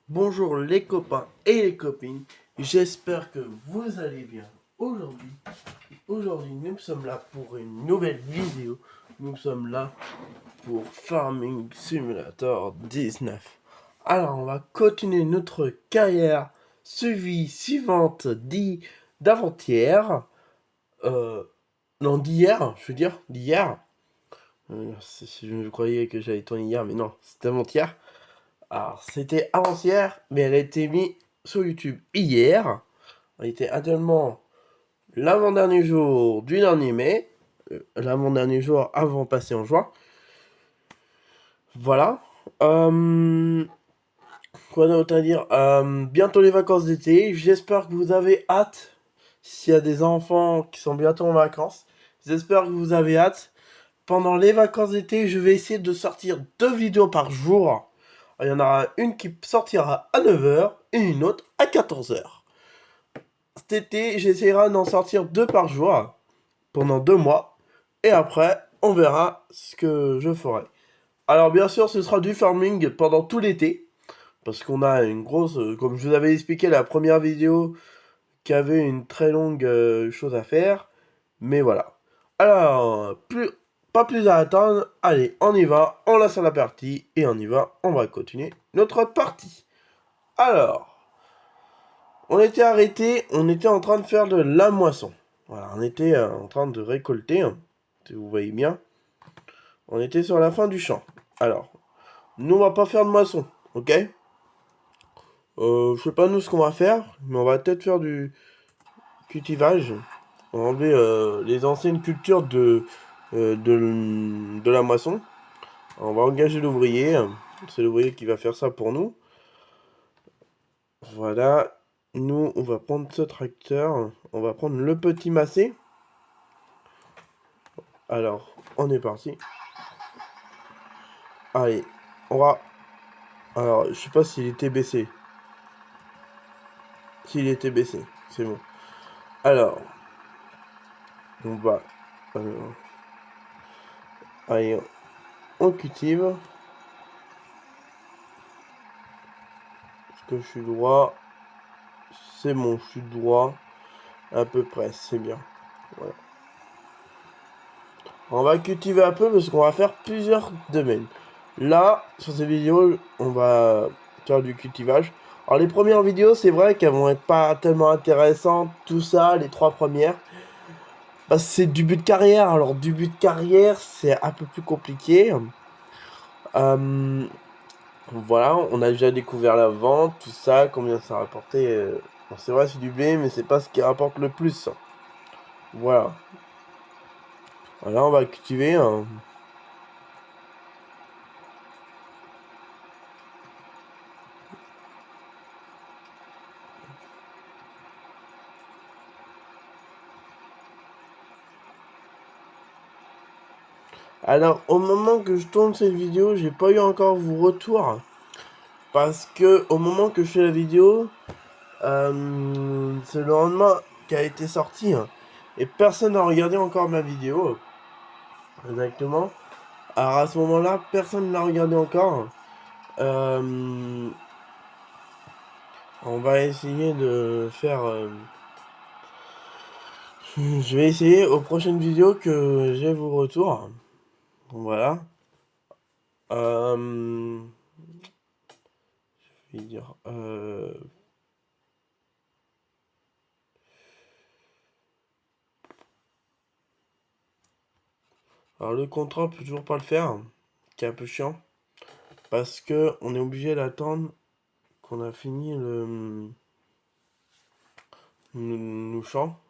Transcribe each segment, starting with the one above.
Bonjour les copains et les copines, j'espère que vous allez bien aujourd'hui. Nous sommes là pour une nouvelle vidéo. Nous sommes là pour Farming Simulator 19. Alors on va continuer notre carrière suivante d'avant-hier. Non, d'hier, je veux dire, d'hier. Je croyais que j'allais tourner hier, mais non, c'était avant-hier. Alors, c'était avant-hier, mais elle a été mise sur YouTube hier. Elle était actuellement l'avant-dernier jour du dernier mai. L'avant-dernier jour avant passer en juin. Voilà. Quoi d'autre à dire. Bientôt les vacances d'été. J'espère que vous avez hâte. S'il y a des enfants qui sont bientôt en vacances. J'espère que vous avez hâte. Pendant les vacances d'été, je vais essayer de sortir 2 vidéos par jour. Il y en aura une qui sortira à 9h et une autre à 14h. Cet été, j'essaierai d'en sortir 2 par jour pendant 2 mois. Et après, on verra ce que je ferai. Alors bien sûr, ce sera du farming pendant tout l'été. Parce qu'on a une grosse... comme je vous avais expliqué la première vidéo, qui avait une très longue chose à faire. Mais voilà. Alors, pas plus à attendre. Allez, on y va. On lance la partie. Et on y va. On va continuer notre partie. Alors, on était arrêté. On était en train de faire de la moisson. Voilà, on était en train de récolter. Si vous voyez bien. On était sur la fin du champ. Alors, nous, on va pas faire de moisson. Ok. Je sais pas nous ce qu'on va faire. Mais on va peut-être faire du cultivage. On va enlever les anciennes cultures de la moisson. On va engager l'ouvrier. C'est l'ouvrier qui va faire ça pour nous. Voilà. Nous, on va prendre ce tracteur. On va prendre le petit massé. Alors, on est parti. Allez, on va... Alors, je sais pas s'il était baissé. S'il était baissé, c'est bon. Alors, on va... allez, on cultive. Est-ce que je suis droit? C'est bon, je suis droit. À peu près, c'est bien. Voilà. On va cultiver un peu parce qu'on va faire plusieurs domaines. Là, sur ces vidéos, on va faire du cultivage. Alors les premières vidéos, c'est vrai qu'elles vont être pas tellement intéressantes, tout ça, les 3 premières. Parce que c'est du but de carrière. Alors du but de carrière, c'est un peu plus compliqué. Voilà, on a déjà découvert la vente, tout ça, combien ça rapportait. Bon, c'est vrai, c'est du blé, mais c'est pas ce qui rapporte le plus. Voilà. Voilà, on va cultiver. Alors, au moment que je tourne cette vidéo, j'ai pas eu encore vos retours. Parce que au moment que je fais la vidéo, c'est le lendemain qui a été sorti. Et personne n'a regardé encore ma vidéo. Exactement. Alors à ce moment-là, personne n'a regardé encore. Euh, on va essayer de faire... je vais essayer aux prochaines vidéos que j'ai vos retours. Voilà. Je vais dire... alors le contrat, on peut toujours pas le faire, qui est un peu chiant, parce que on est obligé d'attendre qu'on a fini nos champs,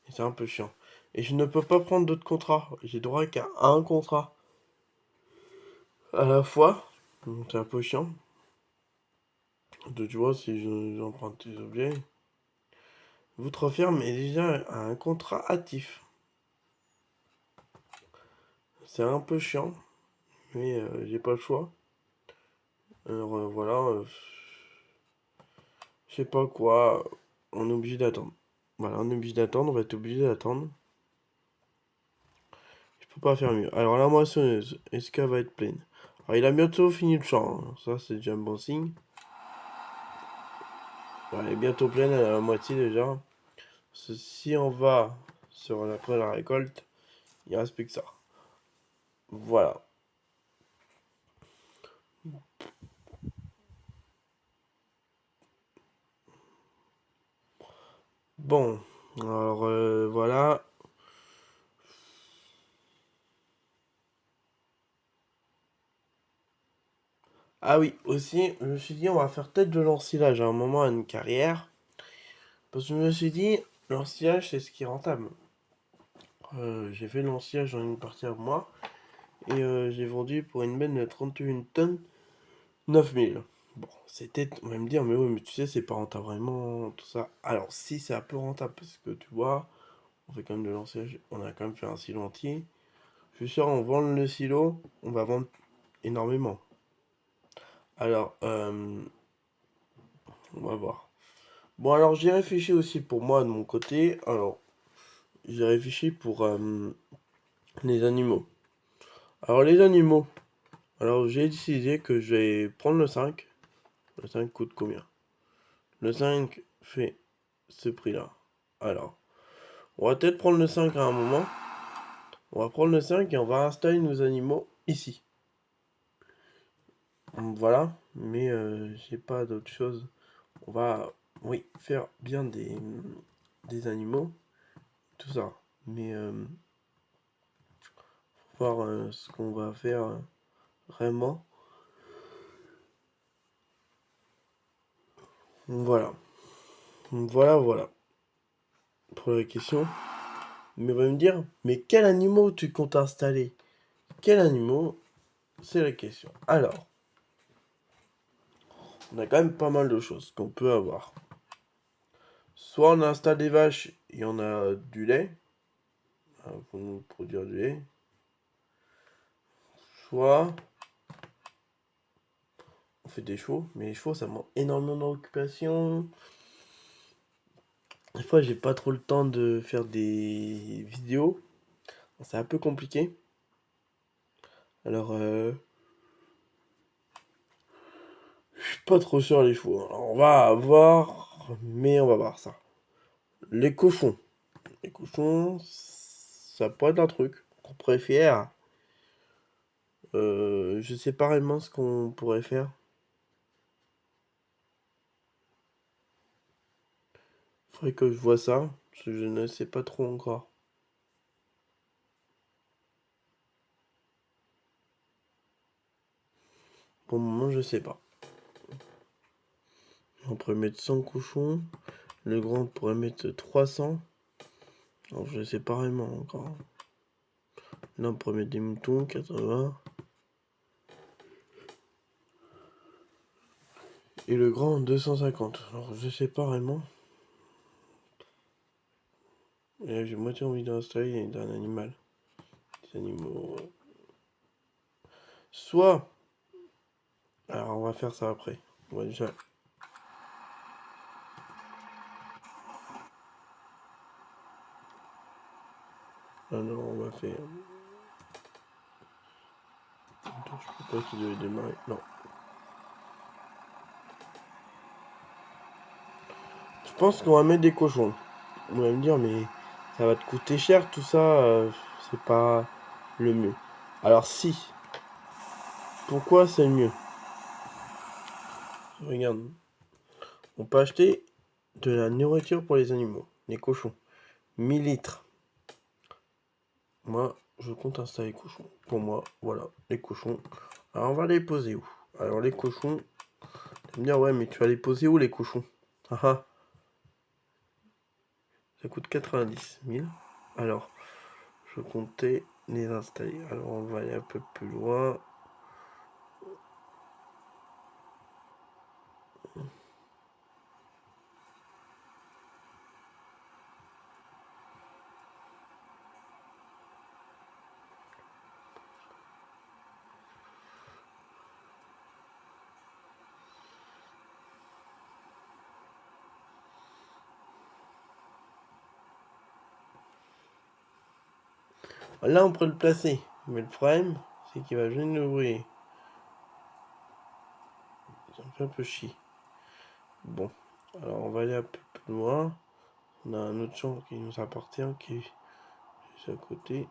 et c'est un peu chiant. Et je ne peux pas prendre d'autres contrats, j'ai droit qu'à un contrat à la fois, donc c'est un peu chiant. Tu vois, si j'emprunte des objets, votre firme est déjà un contrat actif. C'est un peu chiant, mais j'ai pas le choix. Alors voilà, je sais pas quoi, on est obligé d'attendre. Voilà, on est obligé d'attendre, on va être obligé d'attendre. Je peux pas faire mieux. Alors la moissonneuse, est-ce qu'elle va être pleine? Alors il a bientôt fini le champ, hein. Ça c'est déjà un bon signe. Elle est bientôt pleine, elle est à la moitié déjà. Si on va après la récolte, il reste plus que ça. Voilà. Bon, alors voilà. Ah oui, aussi, je me suis dit, on va faire peut-être de l'ensilage à un moment à une carrière. Parce que je me suis dit, l'ensilage, c'est ce qui est rentable. J'ai fait de l'ensilage dans une partie à moi. Et j'ai vendu pour une benne de 31 tonnes 9000. Bon, c'était, on va me dire, mais oui, mais tu sais, c'est pas rentable vraiment, tout ça. Alors, si, c'est un peu rentable, parce que tu vois, on fait quand même de l'ensilage, on a quand même fait un silo entier. Je suis sûr, on vend le silo, on va vendre énormément. Alors, on va voir. Bon, alors j'ai réfléchi aussi pour moi de mon côté. Alors, j'ai réfléchi pour les animaux. Alors, les animaux. Alors, j'ai décidé que je vais prendre le 5. Le 5 coûte combien? Le 5 fait ce prix-là. Alors, on va peut-être prendre le 5 à un moment. On va prendre le 5 et on va installer nos animaux ici. Voilà, mais j'ai pas d'autre chose. On va, oui, faire bien des animaux, tout ça. Mais voir ce qu'on va faire vraiment. Voilà. Voilà pour la question. Mais on va me dire, mais quel animaux tu comptes installer? Quel animaux? C'est la question. Alors, on a quand même pas mal de choses qu'on peut avoir. Soit on installe des vaches et on a du lait, pour nous produire du lait. Soit on fait des chevaux, mais les chevaux ça demande énormément d'occupation. Des fois j'ai pas trop le temps de faire des vidéos, c'est un peu compliqué. Alors je suis pas trop sûr les chevaux. Alors, on va voir, mais on va voir ça. Les cochons. Les cochons, ça pourrait être un truc qu'on préfère. Je sais pas réellement ce qu'on pourrait faire. Faudrait que je vois ça, parce que je ne sais pas trop encore. Pour le moment, je sais pas. On pourrait mettre 100 cochons. Le grand pourrait mettre 300. Alors, je sais pas réellement encore. Là, on pourrait mettre des moutons, 80. Et le grand, 250. Alors, je sais pas réellement. Et là, j'ai moitié envie d'installer d'un animal. Des animaux. Soit. Alors, on va faire ça après. On va déjà. Ah non, on va faire. Attends, je peux pas qu'il devait démarrer. Non. Je pense qu'on va mettre des cochons. On va me dire, mais ça va te coûter cher tout ça. C'est pas le mieux. Alors, si. Pourquoi c'est le mieux? Regarde. On peut acheter de la nourriture pour les animaux. Les cochons. 1000 litres. Moi, je compte installer les cochons. Pour moi, voilà, les cochons. Alors, on va les poser où? Alors, les cochons. Tu vas me dire, ouais, mais tu vas les poser où, les cochons? Ah ah. Ça coûte 90 000. Alors, je comptais les installer. Alors, on va aller un peu plus loin. Là, on peut le placer. Mais le problème, c'est qu'il va gêner l'ouvrier. Ça me fait un peu chier. Bon. Alors, on va aller un peu plus loin. On a un autre champ qui nous appartient, qui est juste à côté.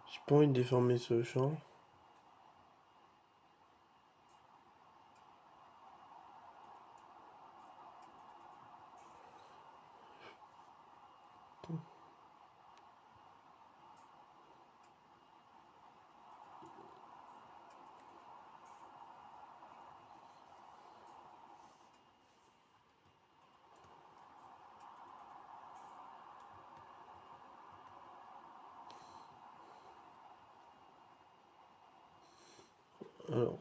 J'ai pas envie de déformer ce champ. Alors,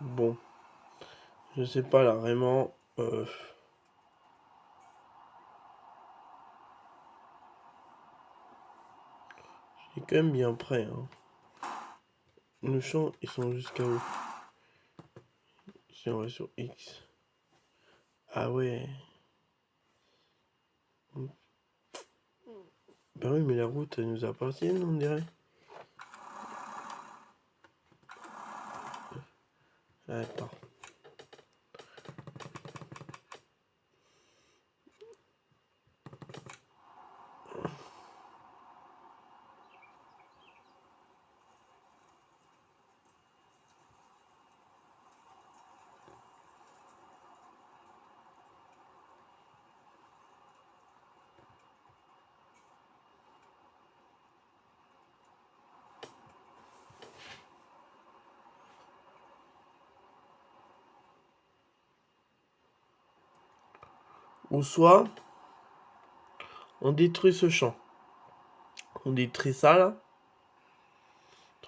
bon, je sais pas là, vraiment. J'ai quand même bien prêt. Hein. Nos champs, ils sont jusqu'à où? Si on va sur X. Ah ouais. Bah oui, mais la route, elle nous appartient, on dirait. Attends. Ou soit, on détruit ce champ. On détruit ça là.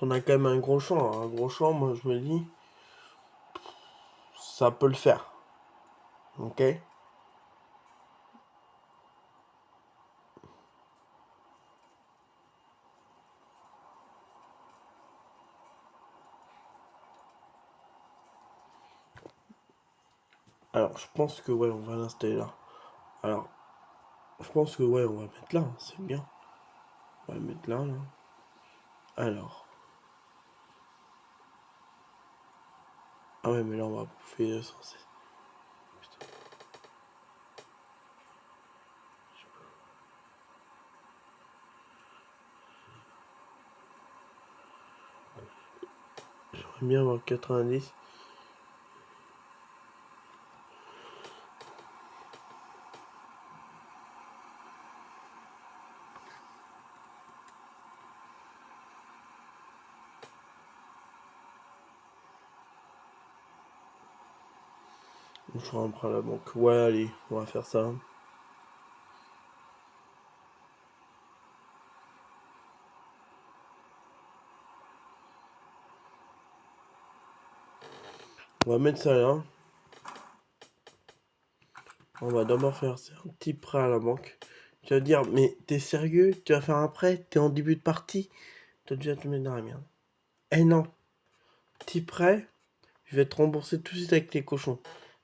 On a quand même un gros champ. Hein. Un gros champ, moi je me dis, ça peut le faire. Ok? Alors, je pense que ouais, on va l'installer là. Alors, je pense que ouais, on va mettre là. Hein, c'est bien. On va le mettre là, là. Alors. Ah ouais, mais là, on va bouffer le sens. Putain. J'aimerais bien avoir 90. Je rentre à la banque. Ouais, allez, on va faire ça. On va mettre ça là. On va d'abord faire un petit prêt à la banque. Tu vas dire, mais t'es sérieux? Tu vas faire un prêt? T'es en début de partie? T'as déjà te mettre dans la merde. Eh non, petit prêt, je vais te rembourser tout de suite avec les cochons.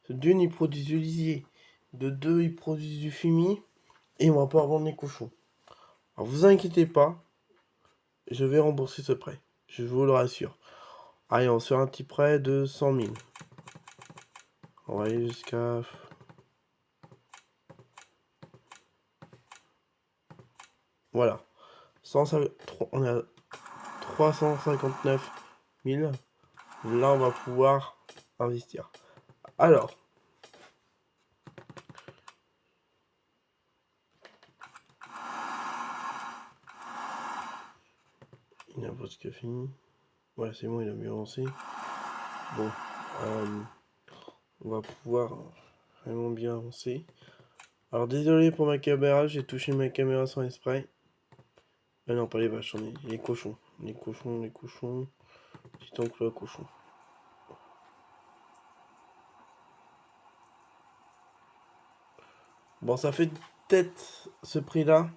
D'une, ils produisent du lisier. De deux, ils produisent du fumier. Et on va pouvoir vendre les cochons. Alors vous inquiétez pas, je vais rembourser ce prêt. Je vous le rassure. Allez, on se fait un petit prêt de 100 000. On va aller jusqu'à... Voilà. On a 359 000. Là, on va pouvoir investir. Alors. Il n'a pas ce qu'il a fini. Ouais, c'est bon, il a mieux avancé. Bon. On va pouvoir vraiment bien avancer. Alors, désolé pour ma caméra, j'ai touché ma caméra sans esprit. Ah non, pas les vaches, on est les cochons. Les cochons, les cochons. Petit enclos à cochons. Bon, ça fait peut-être ce prix-là,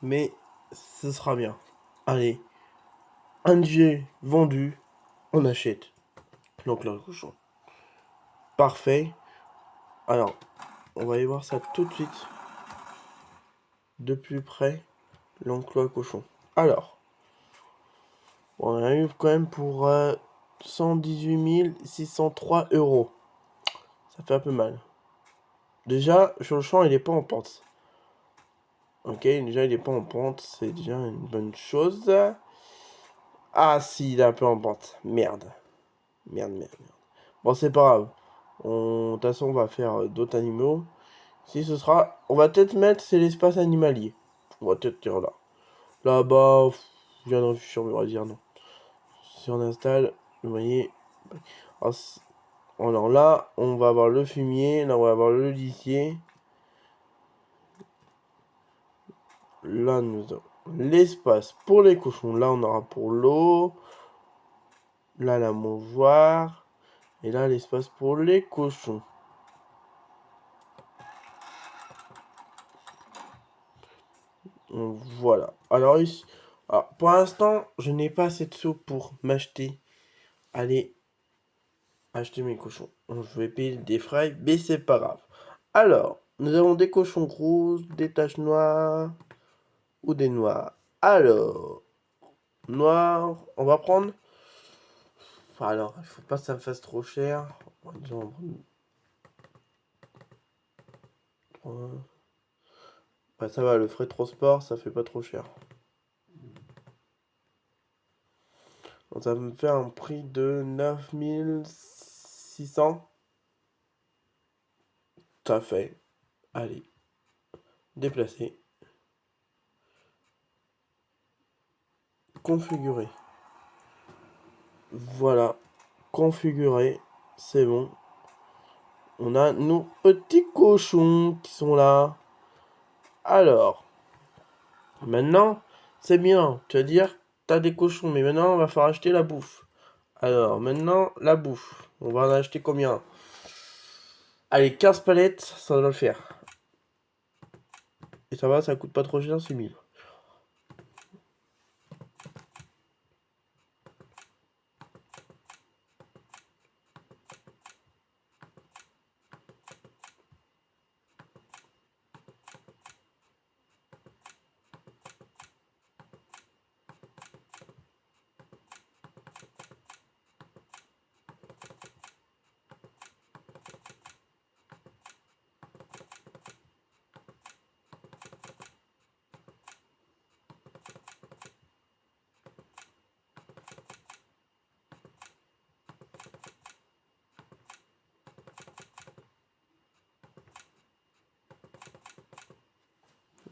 mais ce sera bien. Allez, un jet vendu, on achète. Donc le cochon. Parfait. Alors, on va aller voir ça tout de suite. De plus près, l'enclos cochon. Alors, on a eu quand même pour 118 603 euros. Ça fait un peu mal. Déjà, sur le champ, il est pas en pente. Ok, déjà, il est pas en pente. C'est déjà une bonne chose. Ah, si, il est un peu en pente. Merde. Merde, merde, merde. Bon, c'est pas grave. De toute façon, on va faire d'autres animaux. Si ce sera... On va peut-être mettre, c'est l'espace animalier. On va peut-être dire là. Là-bas, je viens de réfléchir, mais on va dire non. Si on installe, vous voyez... Alors là, on va avoir le fumier. Là, on va avoir le lisier. Là, nous avons l'espace pour les cochons. Là, on aura pour l'eau. Là, la mangeoire. Et là, l'espace pour les cochons. Voilà. Alors, ici, pour l'instant, je n'ai pas assez de sous pour m'acheter. Allez, acheter mes cochons. Je vais payer des frais, mais c'est pas grave. Alors, nous avons des cochons roses, des taches noires ou des noirs. Alors, noir, on va prendre. Enfin, alors, il faut pas que ça me fasse trop cher. Disons, on va prendre... Ouais, ça va, le frais de transport, ça fait pas trop cher. Donc, ça me fait un prix de 9600. Ça fait. Allez, déplacer. Configurer. Voilà, configurer. C'est bon. On a nos petits cochons qui sont là. Alors, maintenant, c'est bien. Tu vas dire, t'as des cochons, mais maintenant, on va falloir acheter la bouffe. Alors, maintenant, la bouffe. On va en acheter combien? Allez, 15 palettes, ça doit le faire. Et ça va, ça coûte pas trop cher, c'est 1000.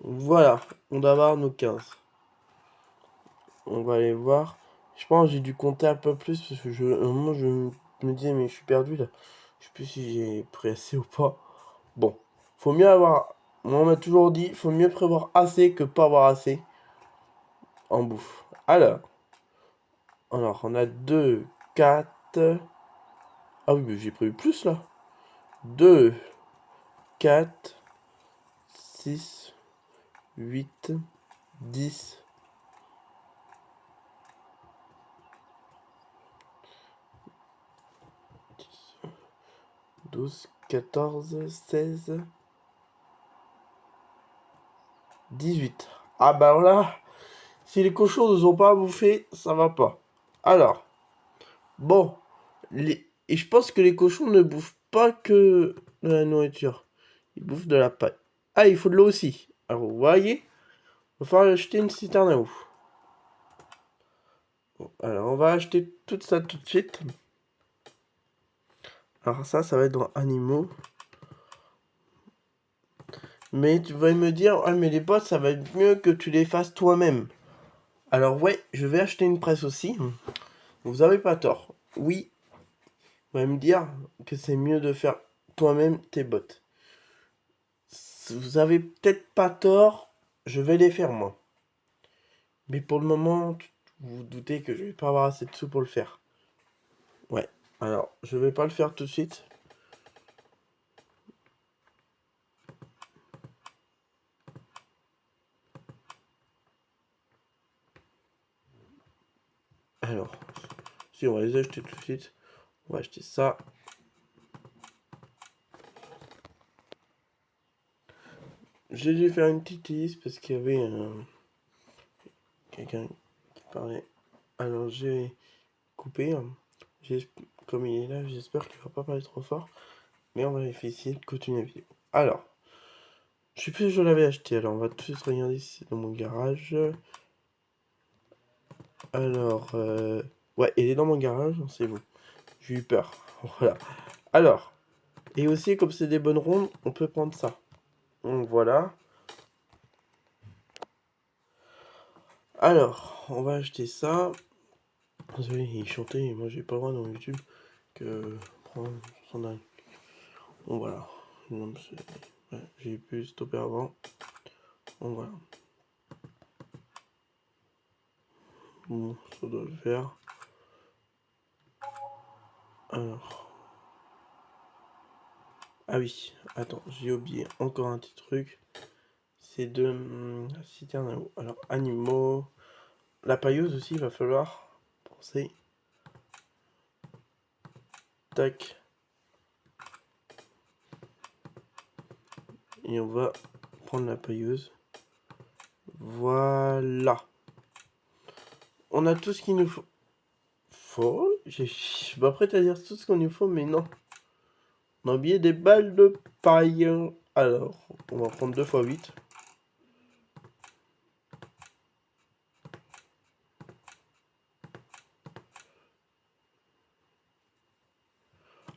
Voilà, on doit avoir nos 15. On va aller voir. Je pense que j'ai dû compter un peu plus parce que à un moment je me disais mais je suis perdu là. Je sais plus si j'ai pris assez ou pas. Bon, faut mieux avoir. Moi on m'a toujours dit, faut mieux prévoir assez que pas avoir assez en bouffe. Alors on a 2, 4. Ah oui, mais j'ai prévu plus là. 2, 4, 6, 8, 10. 12, 14, 16, 18. Ah bah voilà, si les cochons ne sont pas à bouffer, ça va pas. Alors, bon, et je pense que les cochons ne bouffent pas que de la nourriture. Ils bouffent de la paille. Ah, il faut de l'eau aussi. Alors, vous voyez, il va falloir acheter une citerne à eau. Bon, alors, on va acheter tout ça tout de suite. Alors ça va être dans animaux. Mais tu vas me dire, ah mais les bottes, ça va être mieux que tu les fasses toi-même. Alors ouais, je vais acheter une presse aussi. Vous avez pas tort. Oui, vous allez me dire que c'est mieux de faire toi-même tes bottes. Vous avez peut-être pas tort, je vais les faire moi. Mais pour le moment, vous vous doutez que je vais pas avoir assez de sous pour le faire. Ouais, alors je vais pas le faire tout de suite. Alors, si on va les acheter tout de suite, on va acheter ça. J'ai dû faire une petite liste parce qu'il y avait quelqu'un qui parlait. Alors j'ai coupé. Comme il est là, j'espère qu'il va pas parler trop fort. Mais on va essayer de continuer la vidéo. Alors, je sais plus si je l'avais acheté. Alors on va tout de suite regarder si c'est dans mon garage. Alors, ouais, il est dans mon garage, c'est bon. J'ai eu peur. Voilà. Alors, et aussi, comme c'est des bonnes rondes, on peut prendre ça. Donc voilà. Alors, on va acheter ça. Désolé, il chantait et moi j'ai pas le droit dans YouTube que prendre son âne. Bon voilà. Ouais, j'ai pu stopper avant. Bon voilà. Bon, ça doit le faire. Alors. Ah oui, attends, j'ai oublié encore un petit truc. C'est de la citerne à eau. Alors, animaux. La pailleuse aussi, il va falloir penser. Tac. Et on va prendre la pailleuse. Voilà. On a tout ce qu'il nous faut. Je suis pas prêt à dire tout ce qu'on nous faut, mais non. On a oublié des balles de paille. Alors, on va prendre 2 x 8.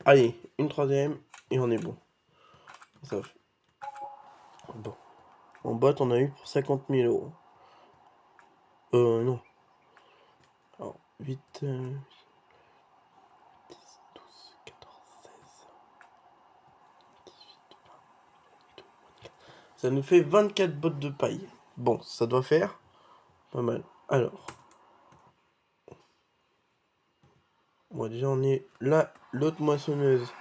Allez, une troisième et on est bon. Ça fait... Bon. En boîte, on a eu pour 50 000 €. Non. Alors, 8, 10, 12, 14, 16, 18, 20. Ça nous fait 24 bottes de paille. Bon, ça doit faire pas mal. Alors, moi déjà on est là, l'autre moissonneuse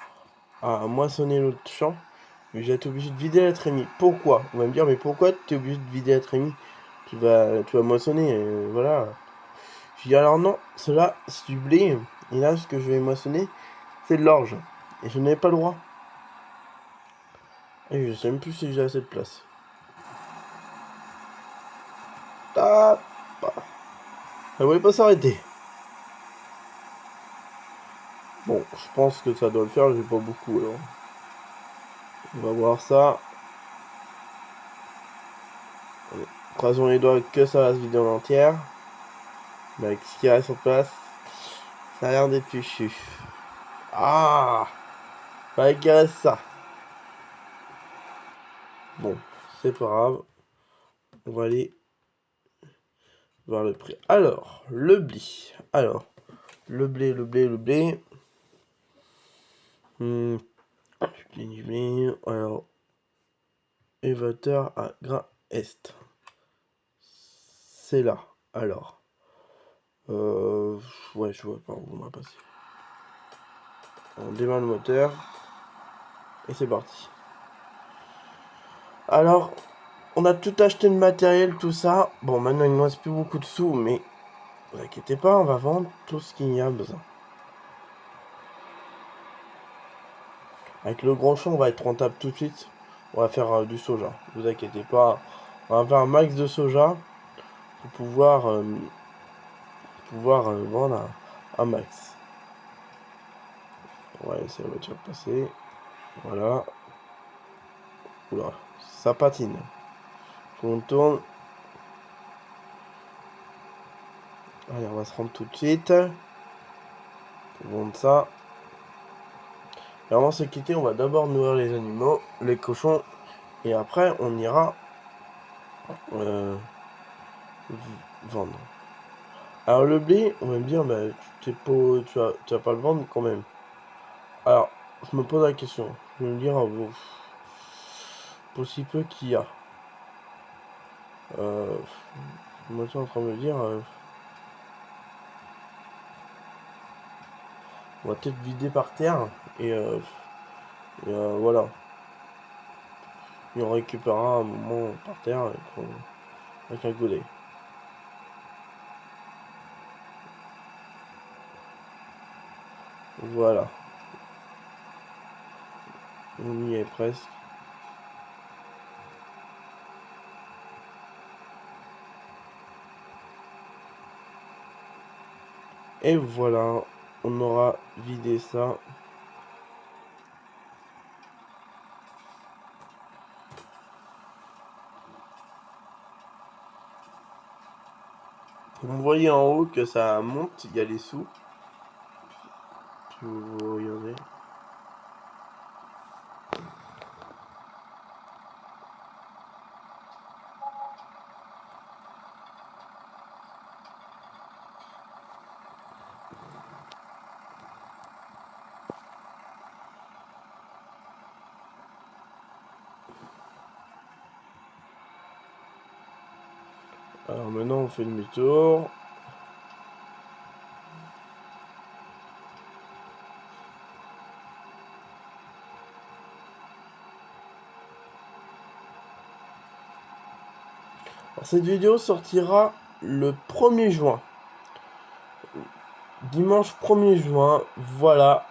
a moissonné l'autre champ. Mais j'ai été obligé de vider la trémie. Pourquoi? On va me dire, mais pourquoi tu es obligé de vider la trémie? Tu vas moissonner, voilà. Je dis alors non, cela c'est du blé. Et là, ce que je vais moissonner, c'est de l'orge. Et je n'avais pas le droit. Et je sais même plus si j'ai assez de place. Ah, elle voulait pas s'arrêter. Bon, je pense que ça doit le faire, j'ai pas beaucoup alors. On va voir ça. Croisons les doigts que ça va se vider en entière. Mais avec ce qui reste en place, ça a l'air d'être fichu. Ah, fallait qu'il reste ça. Bon, c'est pas grave. On va aller voir le prix. Alors, le blé. Alors, le blé. Du blé. Alors, évateur à grain est. C'est là. Alors, ouais, je vois pas où on va passer. On démarre le moteur. Et c'est parti. Alors, on a tout acheté de matériel, tout ça. Bon, maintenant il ne nous reste plus beaucoup de sous, mais ne vous inquiétez pas, on va vendre tout ce qu'il y a besoin. Avec le grand champ, on va être rentable tout de suite. On va faire du soja. Ne vous inquiétez pas. On va faire un max de soja pour pouvoir vendre un max. On va laisser la voiture passer. Voilà. Oula, ça patine. On tourne. Allez, on va se rendre tout de suite. Pour vendre ça. Et avant de se quitter, on va d'abord nourrir les animaux, les cochons. Et après, on ira vendre. Alors le blé, on va me dire, bah, tu vas pas le vendre quand même. Alors, je me pose la question. Je vais me dire, pour si peu qu'il y a. Moi, je suis en train de me dire, on va peut-être vider par terre. Voilà. Et on récupérera un moment par terre avec un godet. Voilà. On y est presque. Et voilà, on aura vidé ça. Vous voyez en haut que ça monte, il y a les sous. Si vous regardez. Alors maintenant on fait demi-tour. Cette vidéo sortira le 1er juin. Dimanche 1er juin, voilà.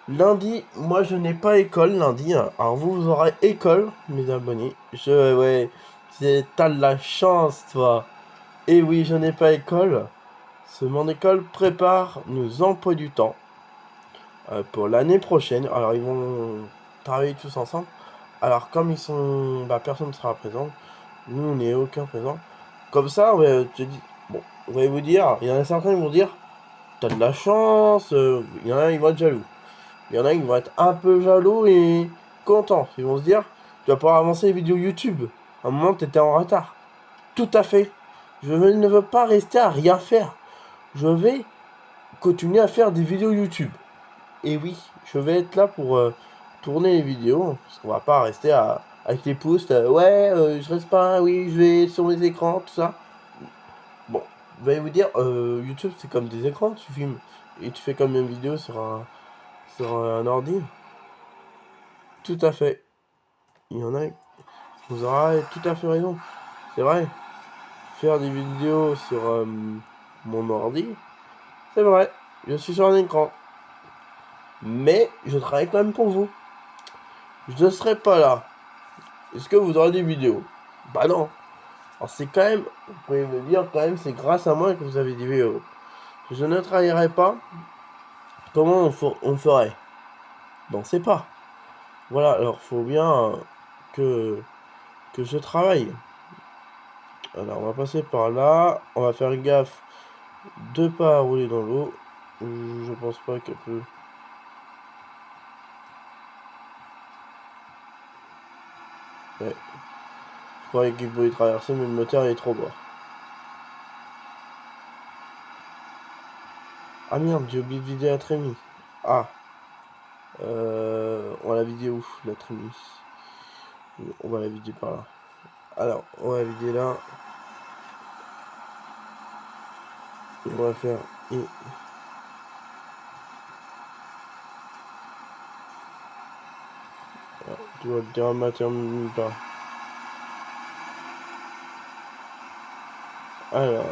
Lundi, moi je n'ai pas école lundi. Alors vous aurez école, mes abonnés. Ouais, t'as de la chance, toi. Et oui, je n'ai pas école. Mon école prépare nos emplois du temps pour l'année prochaine. Alors ils vont travailler tous ensemble. Alors comme ils sont, personne ne sera présent. Nous, on n'est aucun présent. Comme ça, bon, on va vous dire, il y en a certains qui vont dire, t'as de la chance. Il y en a, ils vont être jaloux. Il y en a, ils vont être un peu jaloux et contents. Ils vont se dire, tu vas pouvoir avancer les vidéos YouTube. À un moment, tu étais en retard. Tout à fait. Je ne veux pas rester à rien faire. Je vais continuer à faire des vidéos YouTube. Et oui, je vais être là pour tourner les vidéos. Parce qu'on va pas rester avec les pouces. Je reste pas, oui, je vais sur les écrans, tout ça. Bon, vous allez vous dire, YouTube, c'est comme des écrans. Tu filmes et tu fais comme une vidéo sur un ordi. Tout à fait. Il y en a, vous aurez tout à fait raison. C'est vrai. Faire des vidéos sur mon ordi, c'est vrai. Je suis sur un écran. Mais je travaille quand même pour vous. Je ne serai pas là. Est-ce que vous aurez des vidéos? Bah non. Alors c'est quand même, vous pouvez me dire quand même, c'est grâce à moi que vous avez des vidéos. Si je ne travaillerai pas, comment on ferait? Ben on sait pas. Voilà, alors faut bien que je travaille. Alors on va passer par là. On va faire gaffe de pas rouler dans l'eau. Je pense pas qu'elle peut. Ouais. Je croyais qu'il pouvait traverser, mais le moteur est trop bas. Ah merde, j'ai oublié de vider la trémie. Ah. On va la vider où, la trémie? On va la vider par là. Alors, on va vider là. On va faire... Tu vas te dire, termine pas. Alors...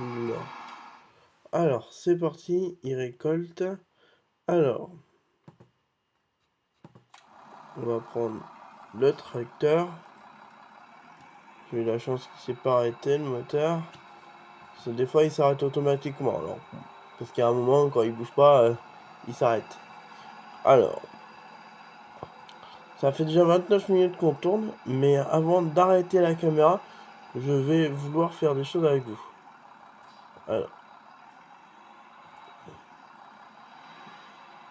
Là. Alors, c'est parti, il récolte. Alors, on va prendre le tracteur. J'ai eu la chance qu'il ne s'est pas arrêté, le moteur. Parce que des fois, il s'arrête automatiquement. Alors, parce qu'il y a un moment, quand il bouge pas, il s'arrête. Alors, ça fait déjà 29 minutes qu'on tourne, mais avant d'arrêter la caméra, je vais vouloir faire des choses avec vous. Alors.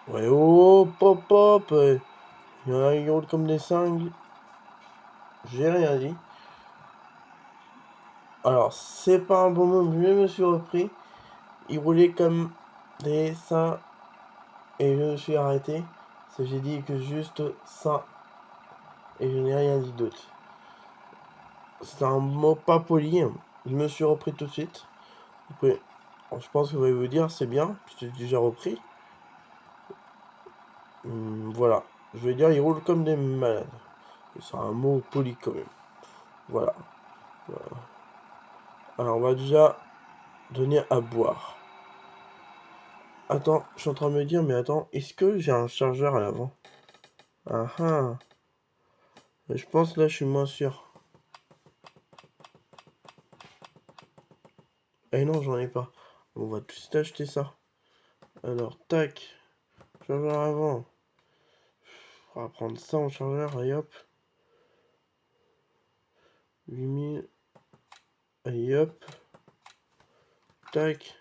Ouais, oh, pop, pop. Il y en a qui roulent comme des cinglés. J'ai rien dit. Alors, c'est pas un bon mot, je me suis repris. Il roulait comme des seins et je me suis arrêté. Parce que j'ai dit que juste ça et je n'ai rien dit d'autre. C'est un mot pas poli. Je me suis repris tout de suite. Vous pouvez... Je pense que vous allez vous dire, c'est bien, je t'ai déjà repris. Voilà. Je vais dire, il roule comme des malades. C'est un mot poli quand même. Voilà. Alors, on va déjà donner à boire. Attends, je suis en train de me dire, mais attends, est-ce que j'ai un chargeur à l'avant? Ah ah. Mais je pense là, je suis moins sûr. Eh non, j'en ai pas. On va tout de suite acheter ça. Alors, tac. Chargeur avant. On va prendre ça en chargeur, et hop. 8000. Et hop. Tac.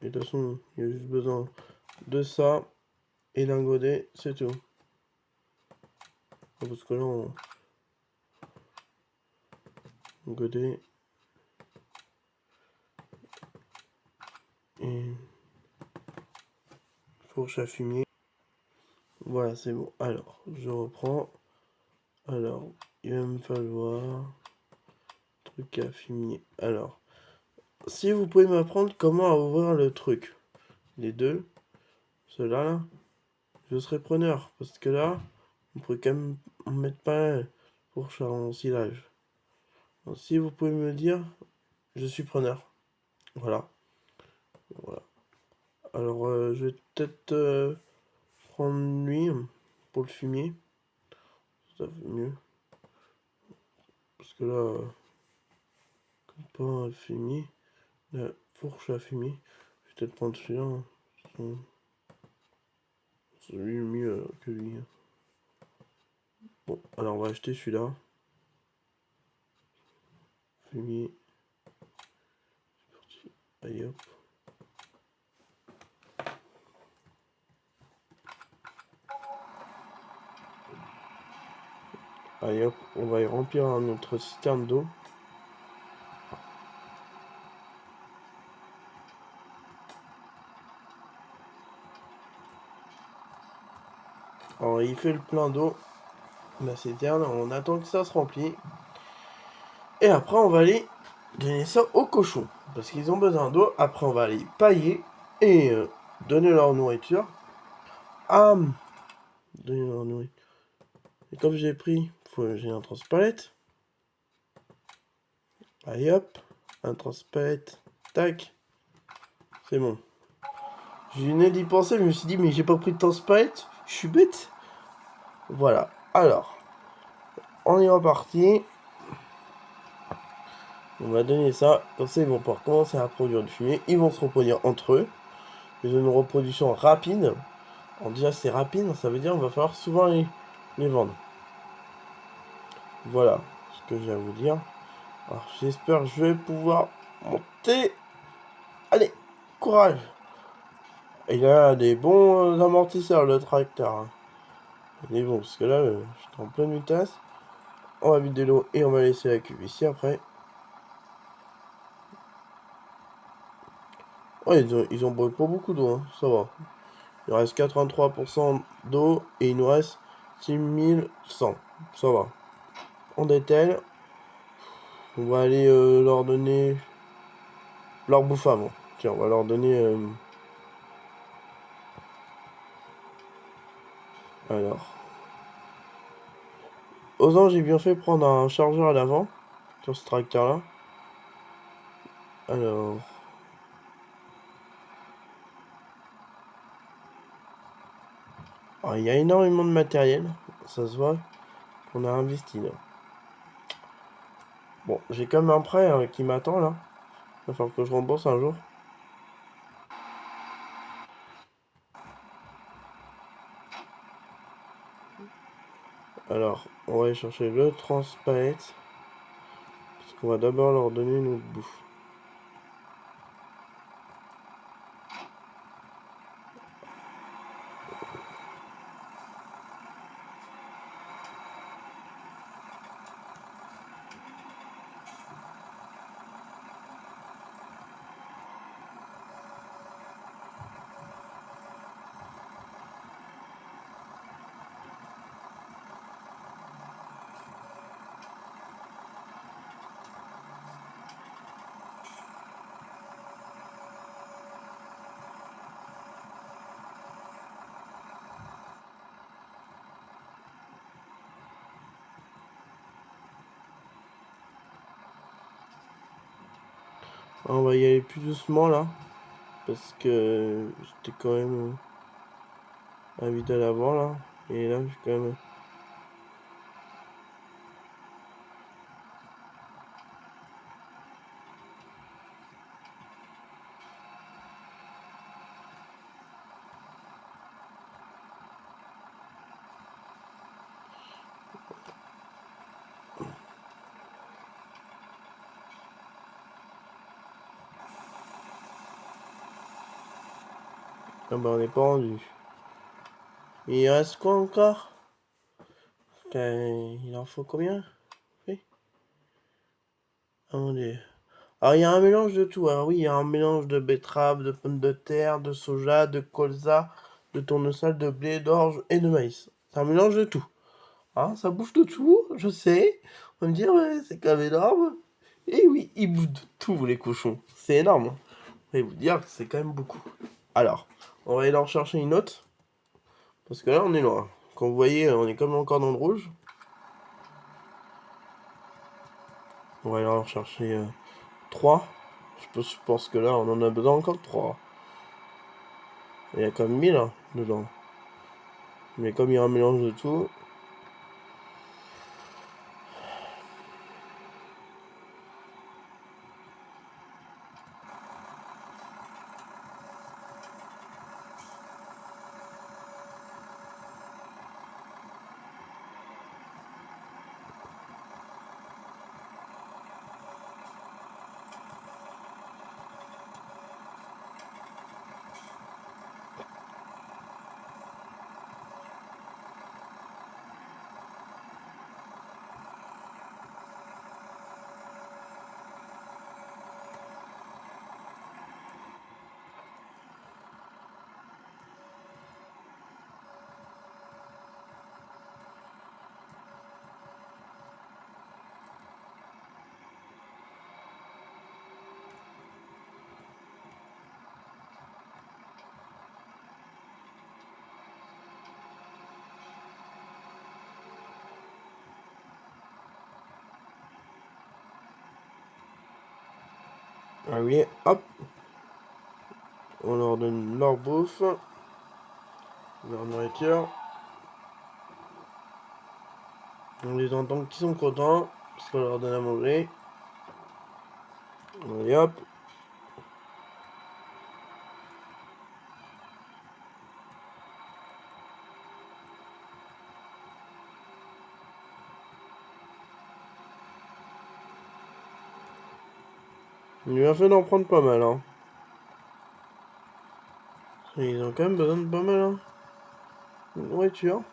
Et de toute façon, il y a juste besoin de ça. Et d'un godet, c'est tout. Parce que là, on... godet. Et... fourche à fumier. Voilà, c'est bon. Alors, je reprends. Alors, il va me falloir... truc à fumier. Alors, si vous pouvez m'apprendre comment ouvrir le truc. Les deux. Ceux-là, là. Je serai preneur. Parce que là, on pourrait quand même en mettre pas pour faire un silage. Donc, si vous pouvez me le dire, je suis preneur. Voilà. Voilà. Alors, je vais peut-être prendre lui pour le fumier. Ça fait mieux. Parce que là, comme pas un fumier, la fourche à fumier, je vais peut-être prendre celui-là. C'est lui mieux que lui. Bon, alors on va acheter celui-là. Fumier. Allez hop. Allez hop, on va y remplir notre citerne d'eau. Alors il fait le plein d'eau, la citerne, on attend que ça se remplit. Et après on va aller donner ça aux cochons. Parce qu'ils ont besoin d'eau. Après on va aller pailler et donner leur nourriture. Ah, donner leur nourriture. Et comme j'ai pris, j'ai un transpalette. Allez hop, un transpalette. Tac. C'est bon. J'ai eu d'y penser, je me suis dit, mais j'ai pas pris de transpalette. Je suis bête. Voilà. Alors, on est reparti. On va donner ça. Comme ça, ils vont pouvoir commencer à produire du fumier. Ils vont se reproduire entre eux. Ils ont une reproduction rapide. Alors déjà, c'est rapide. Ça veut dire qu'il va falloir souvent les vendre. Voilà ce que j'ai à vous dire. Alors, j'espère que je vais pouvoir monter. Allez, courage. Il a des bons amortisseurs, le tracteur. Il est bon, parce que là, j'étais en pleine vitesse. On va vider l'eau et on va laisser la cuve ici après. Ouais, ils ont pas beaucoup d'eau, hein, ça va. Il reste 83% d'eau et il nous reste 6100. Ça va. On dételle. On va aller leur donner leur bouffe avant. Tiens, on va leur donner... alors. Osant, j'ai bien fait prendre un chargeur à l'avant. Sur ce tracteur-là. Alors... il y a énormément de matériel. Ça se voit qu'on a investi là. Bon, j'ai quand même un prêt qui m'attend là. Il va falloir que je rembourse un jour. Alors, on va aller chercher le transpalette. Parce qu'on va d'abord leur donner notre bouffe. On va y aller plus doucement là. Parce que j'étais quand même invité à l'avant là. Et là, je suis quand même. Ah bah, on n'est pas rendu. Il reste quoi encore? Il en faut combien? Oui. Ah mon dieu. Alors, il y a un mélange de tout. Alors, oui, il y a un mélange de betterave, de pommes de terre, de soja, de colza, de tournesol, de blé, d'orge et de maïs. C'est un mélange de tout. Hein, ça bouffe de tout, je sais. On va me dire, ouais, c'est quand même énorme. Et oui, ils bouffent de tout, les cochons. C'est énorme. Je vais vous dire que c'est quand même beaucoup. Alors, on va aller en chercher une autre. Parce que là, on est loin. Comme vous voyez, on est comme encore dans le rouge. On va aller en chercher 3. Je pense que là, on en a besoin encore de 3. Il y a comme 1000 hein, dedans. Mais comme il y a un mélange de tout. Ah oui, hop. On leur donne leur bouffe. Leur nourriture. On les entend qu'ils sont contents. Parce qu'on leur donne à manger. Allez hop. Il lui a fait d'en prendre pas mal, hein. Ils ont quand même besoin de pas mal, hein. De nourriture.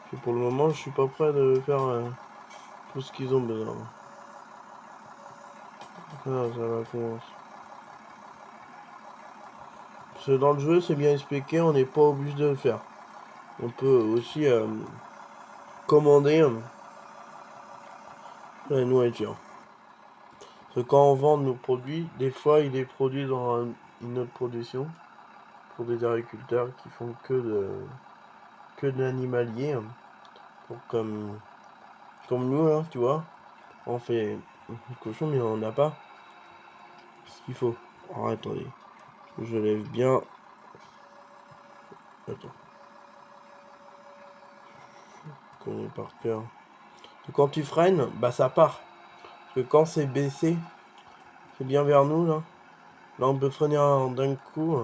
Puis pour le moment, je suis pas prêt de faire tout ce qu'ils ont besoin. Ça va commencer. Parce que dans le jeu, c'est bien expliqué, on n'est pas obligé de le faire. On peut aussi commander la nourriture. Parce que quand on vend nos produits, des fois, il est produit dans une autre production. Pour des agriculteurs qui font que de l'animalier. Pour comme nous, hein, tu vois. On fait du cochon, mais on n'a pas ce qu'il faut. Alors, attendez. Je lève bien. Attends. Je connais par cœur. Quand tu freines, bah ça part. Parce que quand c'est baissé, c'est bien vers nous là. Là on peut freiner d'un coup.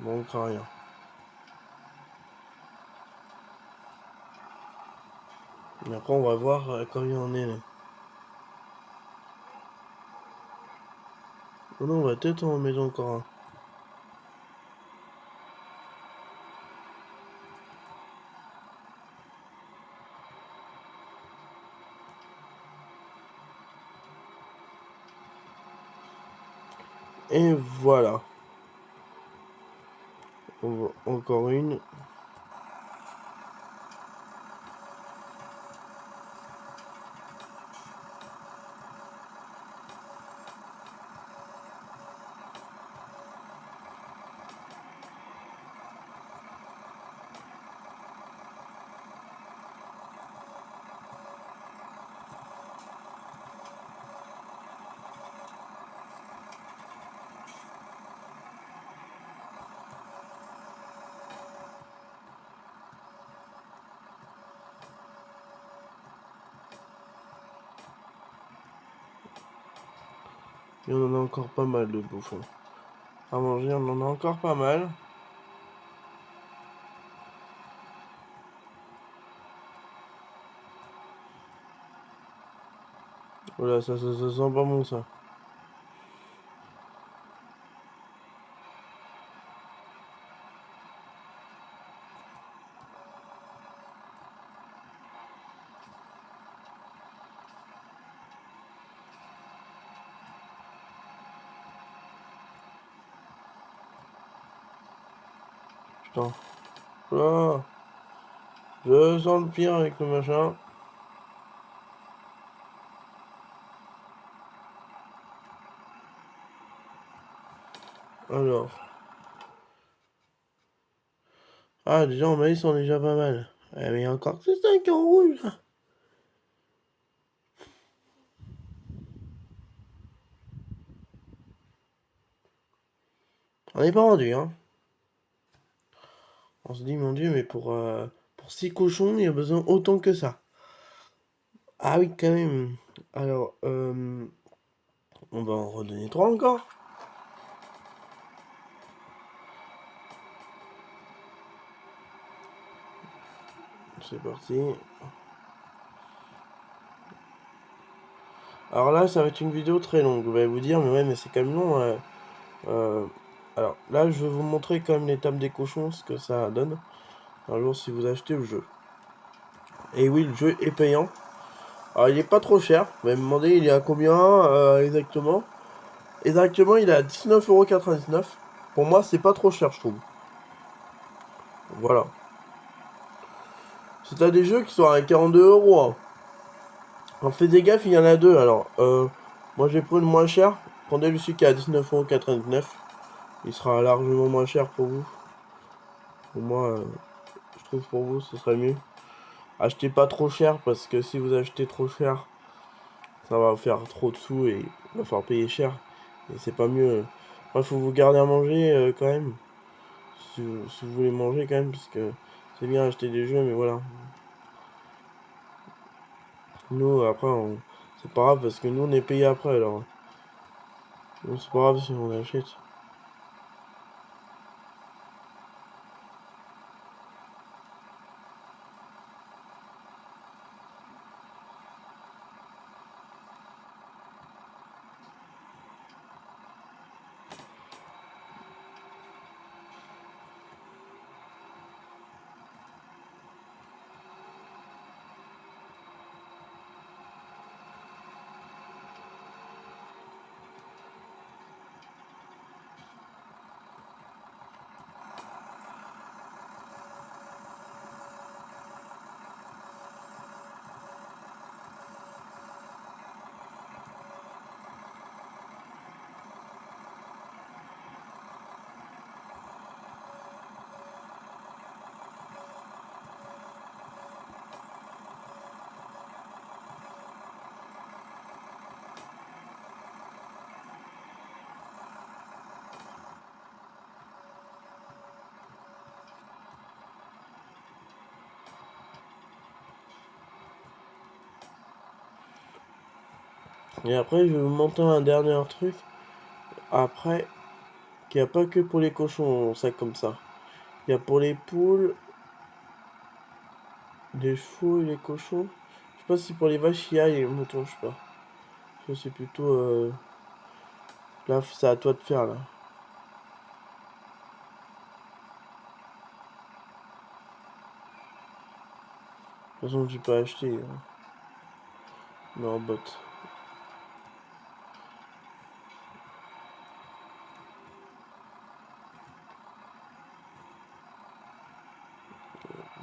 Bon, on craint rien. Et après on va voir quand il en est là. Oh non, on va peut-être en mettre encore un. Et voilà. Encore une. Et on en a encore pas mal de bouffons. À manger, on en a encore pas mal. Voilà, ça sent pas bon ça. Putain. Oh, je sens le pire avec le machin. Alors. Ah, déjà en maïs, on est déjà pas mal. Ouais, mais il y a encore que 5 en rouge là. On n'est pas rendu, hein. On se dit, mon Dieu, mais pour 6 cochons, il y a besoin autant que ça. Ah oui, quand même. Alors, on va en redonner 3 encore. C'est parti. Alors là, ça va être une vidéo très longue. Vous allez vous dire, mais ouais, mais c'est quand même long. Euh, alors là, je vais vous montrer quand même l'étape des cochons, ce que ça donne. Un jour, si vous achetez le jeu. Et oui, le jeu est payant. Alors, il est pas trop cher. Vous m'avez demandé, il est à combien exactement? Exactement, il est à 19,99 €. Pour moi, c'est pas trop cher, je trouve. Voilà. C'est à des jeux qui sont à 42 €. Hein. Alors, faites gaffe, il y en a deux. Alors, moi, j'ai pris le moins cher. Prenez celui qui est à 19,99 €. Il sera largement moins cher pour vous. Pour moi, je trouve pour vous, ce serait mieux. Achetez pas trop cher parce que si vous achetez trop cher, ça va faire trop de sous et il va falloir payer cher. Et c'est pas mieux. Il faut vous garder à manger quand même. Si vous voulez manger quand même, parce que c'est bien acheter des jeux, mais voilà. Nous, après, c'est pas grave parce que nous, on est payé après alors. Donc c'est pas grave si on achète. Et après, je vais vous montrer un dernier truc. Après, qu'il n'y a pas que pour les cochons, ça comme ça. Il y a pour les poules, les chevaux et les cochons. Je sais pas si pour les vaches il y a et les moutons, je sais pas. Ça c'est plutôt... Là, c'est à toi de faire là. De toute façon, tu peux acheter. Mais en bot.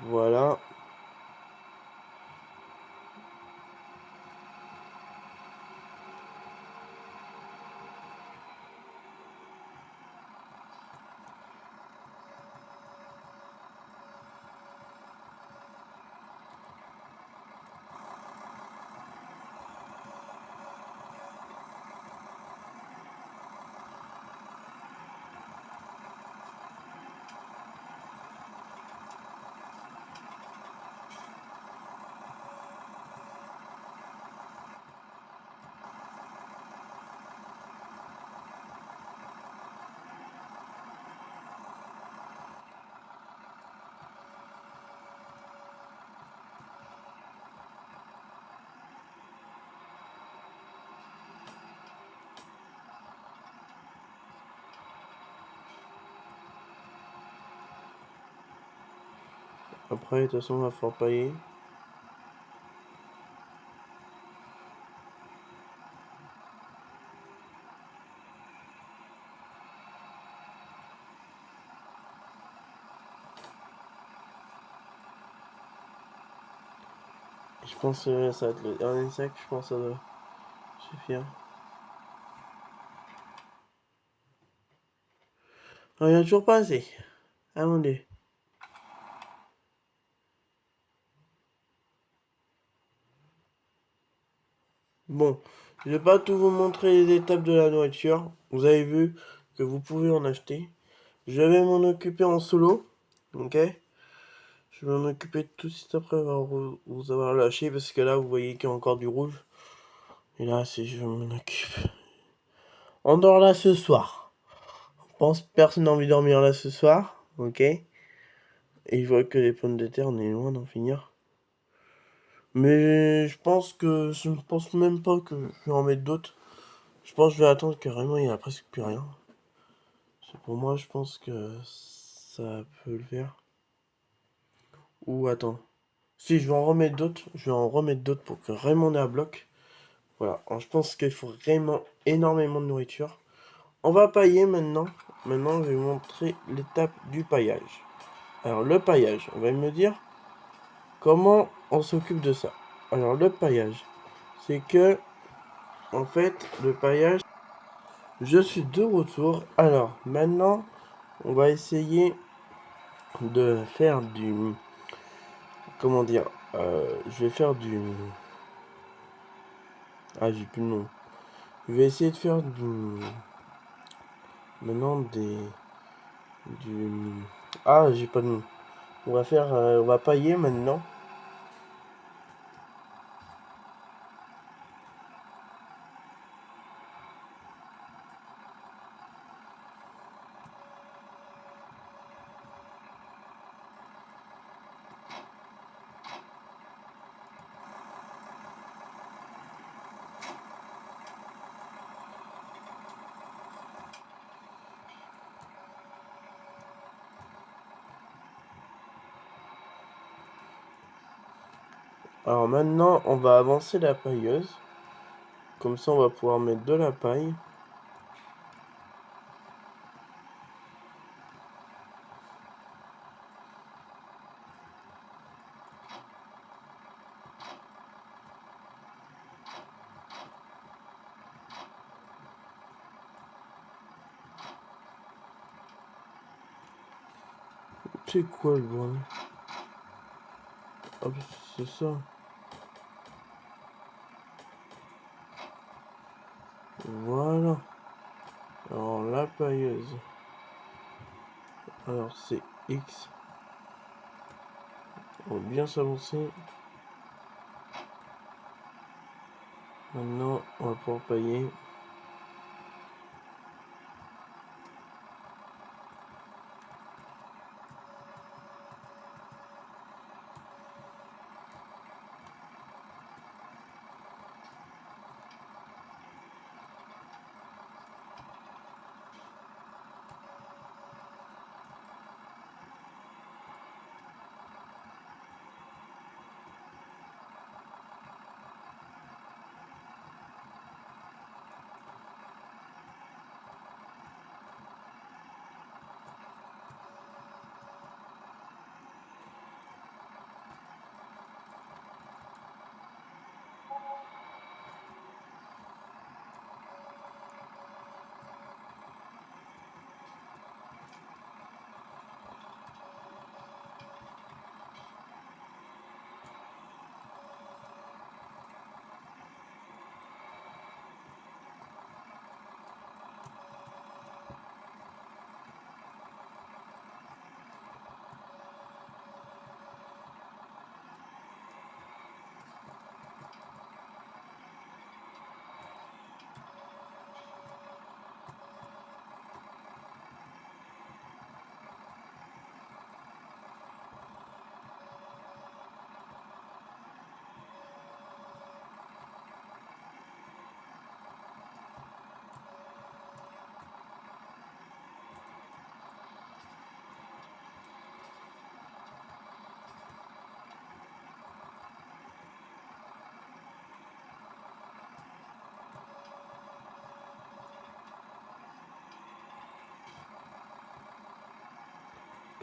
Voilà. Après, de toute façon, on va falloir pailler. Je pense que ça va être le dernier sac, je pense que ça doit suffire. Non, il n'y a toujours pas assez. Ah mon dieu. Bon, je vais pas tout vous montrer les étapes de la nourriture. Vous avez vu que vous pouvez en acheter. Je vais m'en occuper en solo. Ok? Je vais m'en occuper tout de suite après vous avoir lâché parce que là vous voyez qu'il y a encore du rouge. Et là c'est je m'en occupe. On dort là ce soir. Je pense que personne n'a envie de dormir là ce soir. Ok? Et je vois que les pommes de terre, on est loin d'en finir. Mais je pense que je ne pense même pas que je vais en mettre d'autres. Je pense que je vais attendre carrément, il n'y a presque plus rien. Pour moi, je pense que ça peut le faire. Ou attends. Si je vais en remettre d'autres, je vais en remettre d'autres pour que vraiment on ait à bloc. Voilà. Alors, je pense qu'il faut vraiment énormément de nourriture. On va pailler maintenant. Maintenant, je vais vous montrer l'étape du paillage. Alors, le paillage, on va me dire comment on s'occupe de ça. Alors, le paillage, c'est que, en fait, le paillage, je suis de retour. Alors, maintenant, on va essayer de faire du... Comment dire je vais faire du... Ah, j'ai plus le nom. Je vais essayer de faire du... Maintenant, des... Du... Ah, j'ai pas de nom. On va faire... on va pailler maintenant. Alors maintenant, on va avancer la pailleuse. Comme ça, on va pouvoir mettre de la paille. C'est quoi le bordel? Ah, bah, c'est ça. Voilà. Alors la pailleuse. Alors c'est X. On va bien s'avancer. Maintenant, on va pouvoir pailler.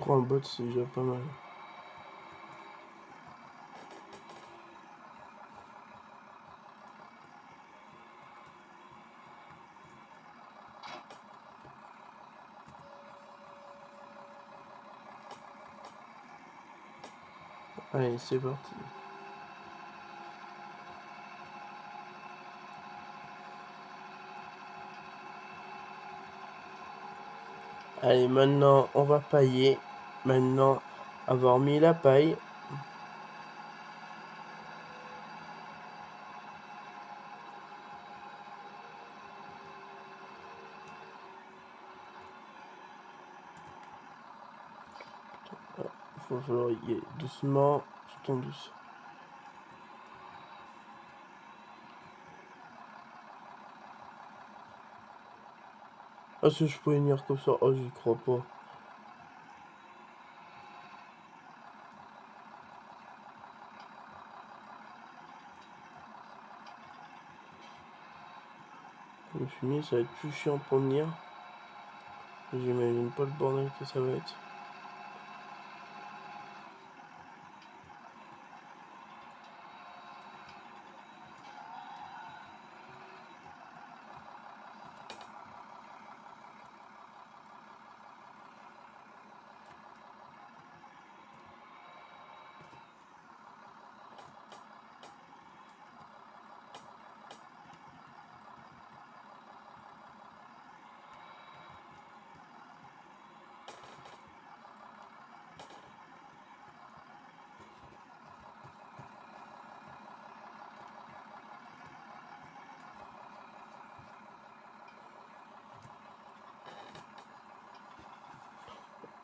3 bots, c'est déjà pas mal. Allez, c'est parti. Allez, maintenant, on va pailler. Maintenant, avoir mis la paille. Il va falloir y aller doucement, tout en douce. Est-ce que je peux venir comme ça? Oh, j'y crois pas. Le fumier, ça va être plus chiant pour venir. J'imagine pas le bordel que ça va être.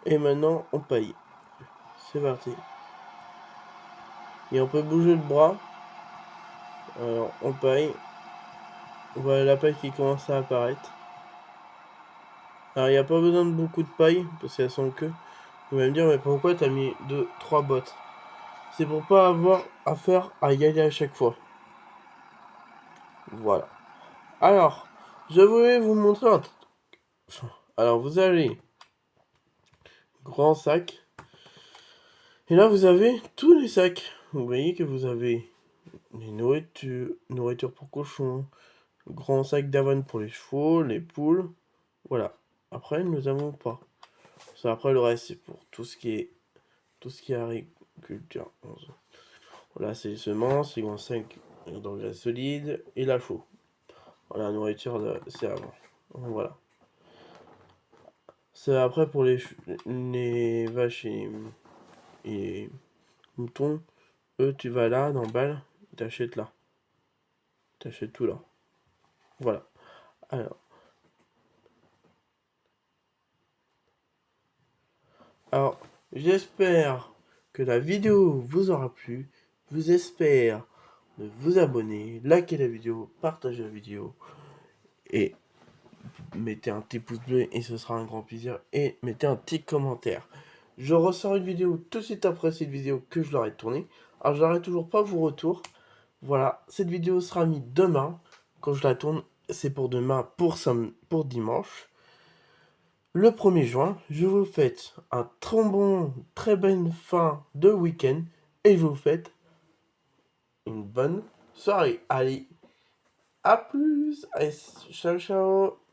Et maintenant, on paye. C'est parti. Et on peut bouger le bras. Alors, on paye. Voilà la paille qui commence à apparaître. Alors, il n'y a pas besoin de beaucoup de paille, parce qu'elles sont que. Vous allez me dire, mais pourquoi t'as mis 3 bottes? C'est pour pas avoir affaire à y aller à chaque fois. Voilà. Alors, je voulais vous montrer un truc. Alors, vous avez grand sac. Et là, vous avez tous les sacs. Vous voyez que vous avez les nourriture pour cochons, grand sac d'avoine pour les chevaux, les poules. Voilà. Après, nous avons pas. Ça, après, le reste, c'est pour tout ce qui est agriculture. Voilà, c'est les semences, les grands sacs d'engrais solide et la chaux. Voilà, la nourriture, c'est avant. Voilà. C'est après pour les vaches et les moutons. Eux, tu vas là, dans balle, t'achètes là. T'achètes tout là. Voilà. Alors, j'espère que la vidéo vous aura plu. Je vous espère de vous abonner, liker la vidéo, partager la vidéo et mettez un petit pouce bleu et ce sera un grand plaisir. Et mettez un petit commentaire. Je ressors une vidéo tout de suite après cette vidéo que je l'aurai tournée. Alors, j'aurai toujours pas vos retours. Voilà, cette vidéo sera mise demain. Quand je la tourne, c'est pour demain, pour dimanche. Le 1er juin, je vous souhaite un très bonne fin de week-end et je vous souhaite une bonne soirée. Allez, à plus. Allez, ciao ciao.